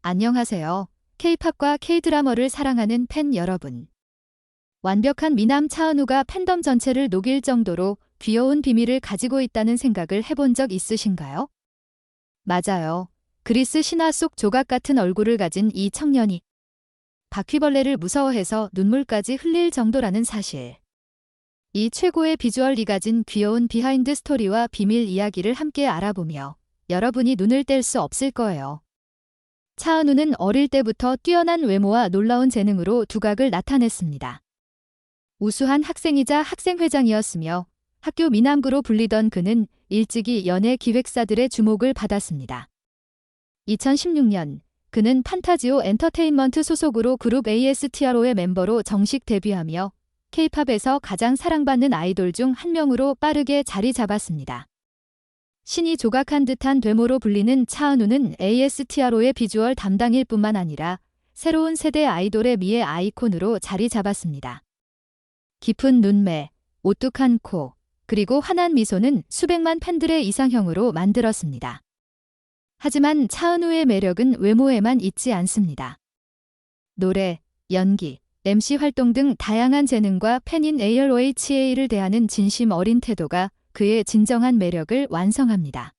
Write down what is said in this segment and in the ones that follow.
안녕하세요. K-팝과 K-드라마를 사랑하는 팬 여러분. 완벽한 미남 차은우가 팬덤 전체를 녹일 정도로 귀여운 비밀을 가지고 있다는 생각을 해본 적 있으신가요? 맞아요. 그리스 신화 속 조각 같은 얼굴을 가진 이 청년이 바퀴벌레를 무서워해서 눈물까지 흘릴 정도라는 사실. 이 최고의 비주얼이 가진 귀여운 비하인드 스토리와 비밀 이야기를 함께 알아보며 여러분이 눈을 뗄 수 없을 거예요. 차은우는 어릴 때부터 뛰어난 외모와 놀라운 재능으로 두각을 나타냈습니다. 우수한 학생이자 학생회장이었으며 학교 미남구로 불리던 그는 일찍이 연예 기획사들의 주목을 받았습니다. 2016년 그는 판타지오 엔터테인먼트 소속으로 그룹 ASTRO의 멤버로 정식 데뷔하며 K-팝에서 가장 사랑받는 아이돌 중 한 명으로 빠르게 자리 잡았습니다. 신이 조각한 듯한 외모로 불리는 차은우는 ASTRO의 비주얼 담당일 뿐만 아니라 새로운 세대 아이돌의 미의 아이콘으로 자리 잡았습니다. 깊은 눈매, 오뚝한 코, 그리고 환한 미소는 수백만 팬들의 이상형으로 만들었습니다. 하지만 차은우의 매력은 외모에만 있지 않습니다. 노래, 연기, MC 활동 등 다양한 재능과 팬인 AROHA를 대하는 진심 어린 태도가 그의 진정한 매력을 완성합니다.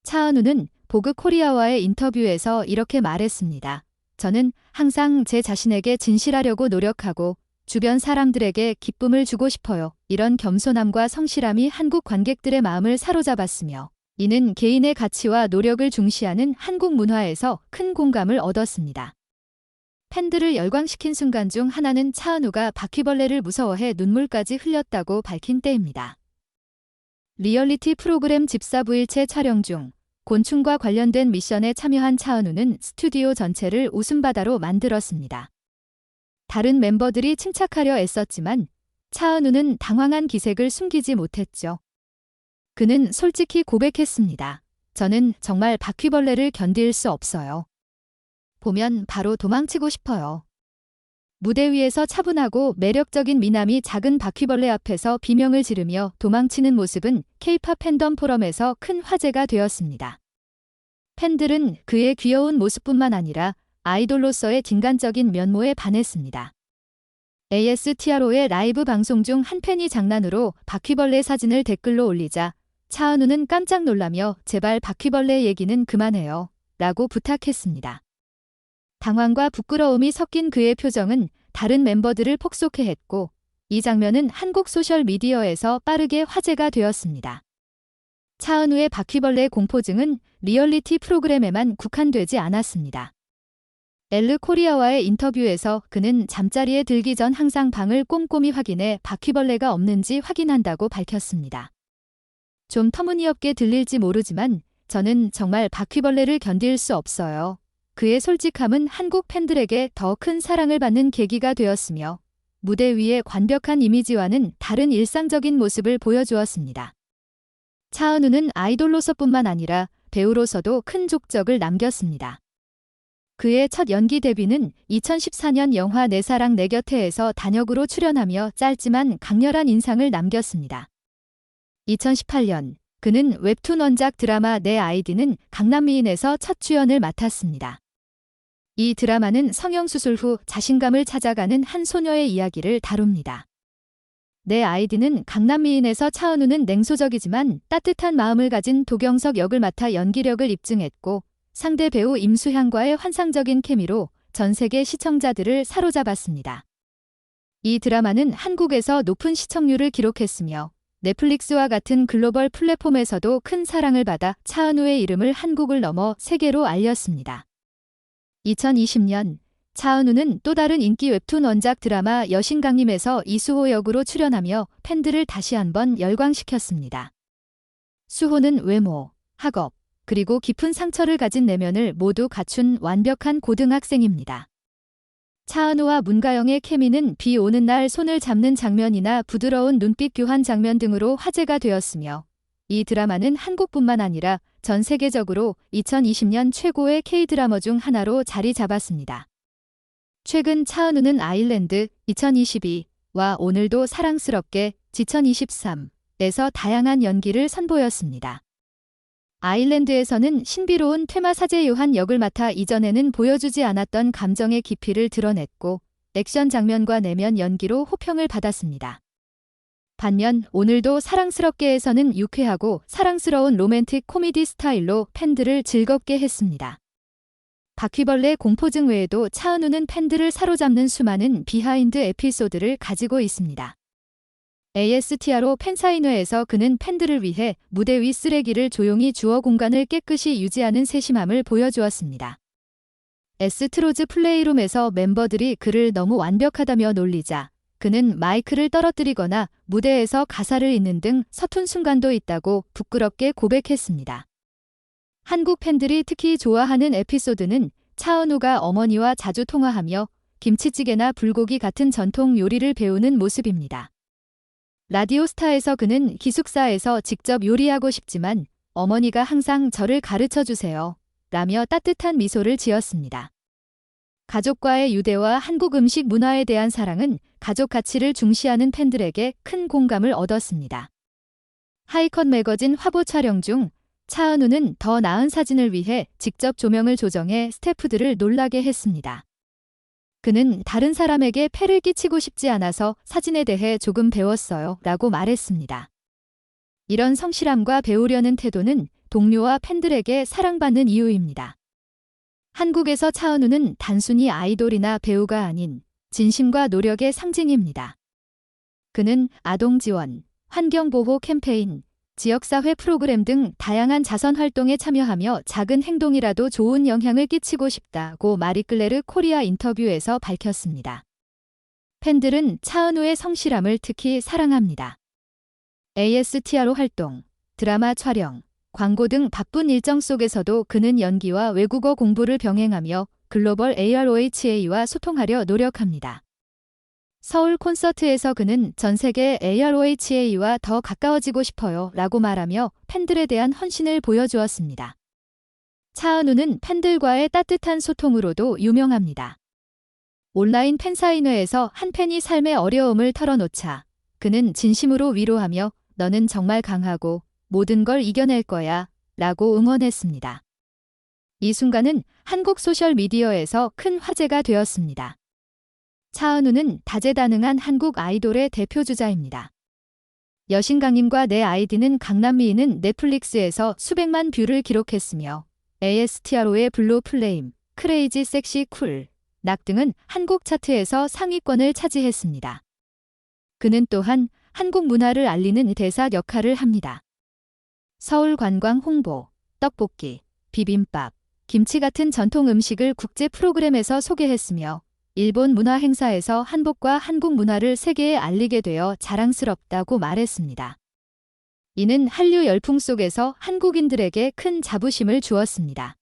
차은우는 보그 코리아와의 인터뷰에서 이렇게 말했습니다. 저는 항상 제 자신에게 진실하려고 노력하고 주변 사람들에게 기쁨을 주고 싶어요. 이런 겸손함과 성실함이 한국 관객들의 마음을 사로잡았으며 이는 개인의 가치와 노력을 중시하는 한국 문화에서 큰 공감을 얻었습니다. 팬들을 열광시킨 순간 중 하나는 차은우가 바퀴벌레를 무서워해 눈물까지 흘렸다고 밝힌 때입니다. 리얼리티 프로그램 집사부일체 촬영 중 곤충과 관련된 미션에 참여한 차은우는 스튜디오 전체를 웃음바다로 만들었습니다. 다른 멤버들이 침착하려 애썼지만 차은우는 당황한 기색을 숨기지 못했죠. 그는 솔직히 고백했습니다. 저는 정말 바퀴벌레를 견딜 수 없어요. 보면 바로 도망치고 싶어요. 무대 위에서 차분하고 매력적인 미남이 작은 바퀴벌레 앞에서 비명을 지르며 도망치는 모습은 K-팝 팬덤 포럼에서 큰 화제가 되었습니다. 팬들은 그의 귀여운 모습뿐만 아니라 아이돌로서의 인간적인 면모에 반했습니다. ASTRO의 라이브 방송 중 한 팬이 장난으로 바퀴벌레 사진을 댓글로 올리자 차은우는 깜짝 놀라며 제발 바퀴벌레 얘기는 그만해요 라고 부탁했습니다. 당황과 부끄러움이 섞인 그의 표정은 다른 멤버들을 폭소케 했고 이 장면은 한국 소셜미디어에서 빠르게 화제가 되었습니다. 차은우의 바퀴벌레 공포증은 리얼리티 프로그램에만 국한되지 않았습니다. 엘르 코리아와의 인터뷰에서 그는 잠자리에 들기 전 항상 방을 꼼꼼히 확인해 바퀴벌레가 없는지 확인한다고 밝혔습니다. 좀 터무니없게 들릴지 모르지만 저는 정말 바퀴벌레를 견딜 수 없어요. 그의 솔직함은 한국 팬들에게 더 큰 사랑을 받는 계기가 되었으며 무대 위의 완벽한 이미지와는 다른 일상적인 모습을 보여주었습니다. 차은우는 아이돌로서뿐만 아니라 배우로서도 큰 족적을 남겼습니다. 그의 첫 연기 데뷔는 2014년 영화 내 사랑 내 곁에에서 단역으로 출연하며 짧지만 강렬한 인상을 남겼습니다. 2018년 그는 웹툰 원작 드라마 내 아이디는 강남미인에서 첫 주연을 맡았습니다. 이 드라마는 성형수술 후 자신감을 찾아가는 한 소녀의 이야기를 다룹니다. 내 아이디는 강남미인에서 차은우는 냉소적이지만 따뜻한 마음을 가진 도경석 역을 맡아 연기력을 입증했고 상대 배우 임수향과의 환상적인 케미로 전 세계 시청자들을 사로잡았습니다. 이 드라마는 한국에서 높은 시청률을 기록했으며 넷플릭스와 같은 글로벌 플랫폼에서도 큰 사랑을 받아 차은우의 이름을 한국을 넘어 세계로 알렸습니다. 2020년 차은우는 또 다른 인기 웹툰 원작 드라마 여신강림에서 이수호 역으로 출연하며 팬들을 다시 한번 열광시켰습니다. 수호는 외모, 학업, 그리고 깊은 상처를 가진 내면을 모두 갖춘 완벽한 고등학생입니다. 차은우와 문가영의 케미는 비 오는 날 손을 잡는 장면이나 부드러운 눈빛 교환 장면 등으로 화제가 되었으며 이 드라마는 한국뿐만 아니라 전 세계적으로 2020년 최고의 K-드라마 중 하나로 자리 잡았습니다. 최근 차은우는 아일랜드 2022와 오늘도 사랑스럽게 2023에서 다양한 연기를 선보였습니다. 아일랜드에서는 신비로운 퇴마 사제요한 역을 맡아 이전에는 보여주지 않았던 감정의 깊이를 드러냈고 액션 장면과 내면 연기로 호평을 받았습니다. 반면 오늘도 사랑스럽게에서는 유쾌하고 사랑스러운 로맨틱 코미디 스타일로 팬들을 즐겁게 했습니다. 바퀴벌레 공포증 외에도 차은우는 팬들을 사로잡는 수많은 비하인드 에피소드를 가지고 있습니다. ASTRO 팬사인회에서 그는 팬들을 위해 무대 위 쓰레기를 조용히 주워 공간을 깨끗이 유지하는 세심함을 보여주었습니다. 에스트로즈 플레이룸에서 멤버들이 그를 너무 완벽하다며 놀리자 그는 마이크를 떨어뜨리거나 무대에서 가사를 잇는 등 서툰 순간도 있다고 부끄럽게 고백했습니다. 한국 팬들이 특히 좋아하는 에피소드는 차은우가 어머니와 자주 통화하며 김치찌개나 불고기 같은 전통 요리를 배우는 모습입니다. 라디오스타에서 그는 기숙사에서 직접 요리하고 싶지만 어머니가 항상 저를 가르쳐주세요 라며 따뜻한 미소를 지었습니다. 가족과의 유대와 한국 음식 문화에 대한 사랑은 가족 가치를 중시하는 팬들에게 큰 공감을 얻었습니다. 하이컷 매거진 화보 촬영 중 차은우는 더 나은 사진을 위해 직접 조명을 조정해 스태프들을 놀라게 했습니다. 그는 다른 사람에게 폐를 끼치고 싶지 않아서 사진에 대해 조금 배웠어요 라고 말했습니다. 이런 성실함과 배우려는 태도는 동료와 팬들에게 사랑받는 이유입니다. 한국에서 차은우는 단순히 아이돌이나 배우가 아닌 진심과 노력의 상징입니다. 그는 아동 지원, 환경보호 캠페인, 지역사회 프로그램 등 다양한 자선 활동에 참여하며 작은 행동이라도 좋은 영향을 끼치고 싶다고 마리클레르 코리아 인터뷰에서 밝혔습니다. 팬들은 차은우의 성실함을 특히 사랑합니다. ASTRO 활동, 드라마 촬영, 광고 등 바쁜 일정 속에서도 그는 연기와 외국어 공부를 병행하며 글로벌 AROHA와 소통하려 노력합니다. 서울 콘서트에서 그는 전 세계 AROHA와 더 가까워지고 싶어요 라고 말하며 팬들에 대한 헌신을 보여주었습니다. 차은우는 팬들과의 따뜻한 소통으로도 유명합니다. 온라인 팬사인회에서 한 팬이 삶의 어려움을 털어놓자 그는 진심으로 위로하며 너는 정말 강하고 모든 걸 이겨낼 거야 라고 응원했습니다. 이 순간은 한국 소셜미디어에서 큰 화제가 되었습니다. 차은우는 다재다능한 한국 아이돌의 대표주자입니다. 여신강님과 내 아이디는 강남미인은 넷플릭스에서 수백만 뷰를 기록했으며 ASTRO의 블루 플레임, 크레이지 섹시 쿨, 낙 등은 한국 차트에서 상위권을 차지했습니다. 그는 또한 한국 문화를 알리는 대사 역할을 합니다. 서울 관광 홍보, 떡볶이, 비빔밥, 김치 같은 전통 음식을 국제 프로그램에서 소개했으며 일본 문화 행사에서 한복과 한국 문화를 세계에 알리게 되어 자랑스럽다고 말했습니다. 이는 한류 열풍 속에서 한국인들에게 큰 자부심을 주었습니다.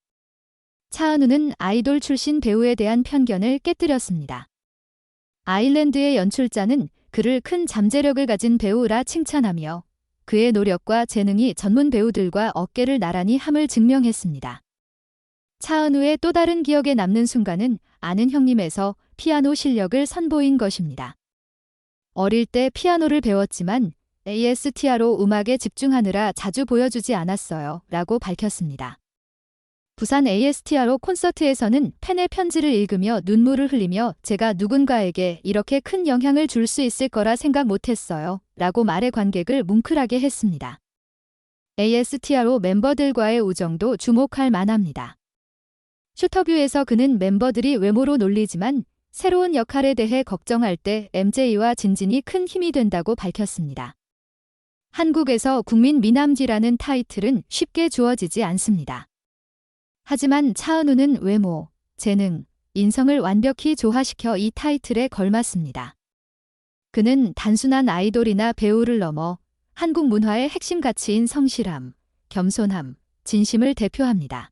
차은우는 아이돌 출신 배우에 대한 편견을 깨뜨렸습니다. 아일랜드의 연출자는 그를 큰 잠재력을 가진 배우라 칭찬하며 그의 노력과 재능이 전문 배우들과 어깨를 나란히 함을 증명했습니다. 차은우의 또 다른 기억에 남는 순간은 아는 형님에서 피아노 실력을 선보인 것입니다. 어릴 때 피아노를 배웠지만 ASTRO 음악에 집중하느라 자주 보여주지 않았어요 라고 밝혔습니다. 부산 ASTRO 콘서트에서는 팬의 편지를 읽으며 눈물을 흘리며 제가 누군가에게 이렇게 큰 영향을 줄 수 있을 거라 생각 못했어요 라고 말해 관객을 뭉클하게 했습니다. ASTRO 멤버들과의 우정도 주목할 만합니다. 슈터뷰에서 그는 멤버들이 외모로 놀리지만 새로운 역할에 대해 걱정할 때 MJ와 진진이 큰 힘이 된다고 밝혔습니다. 한국에서 국민 미남지라는 타이틀은 쉽게 주어지지 않습니다. 하지만 차은우는 외모, 재능, 인성을 완벽히 조화시켜 이 타이틀에 걸맞습니다. 그는 단순한 아이돌이나 배우를 넘어 한국 문화의 핵심 가치인 성실함, 겸손함, 진심을 대표합니다.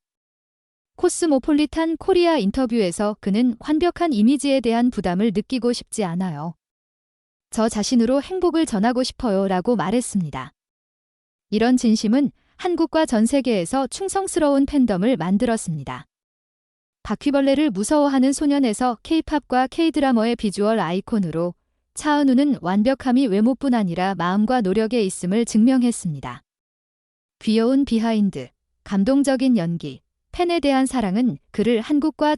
코스모폴리탄 코리아 인터뷰에서 그는 완벽한 이미지에 대한 부담을 느끼고 싶지 않아요. 저 자신으로 행복을 전하고 싶어요 라고 말했습니다. 이런 진심은 한국과 전 세계에서 충성스러운 팬덤을 만들었습니다. 바퀴벌레를 무서워하는 소년에서 K-팝과 K-드라머의 비주얼 아이콘으로 차은우는 완벽함이 외모뿐 아니라 마음과 노력에 있음을 증명했습니다. 귀여운 비하인드, 감동적인 연기, 팬에 대한 사랑은 그를 한국과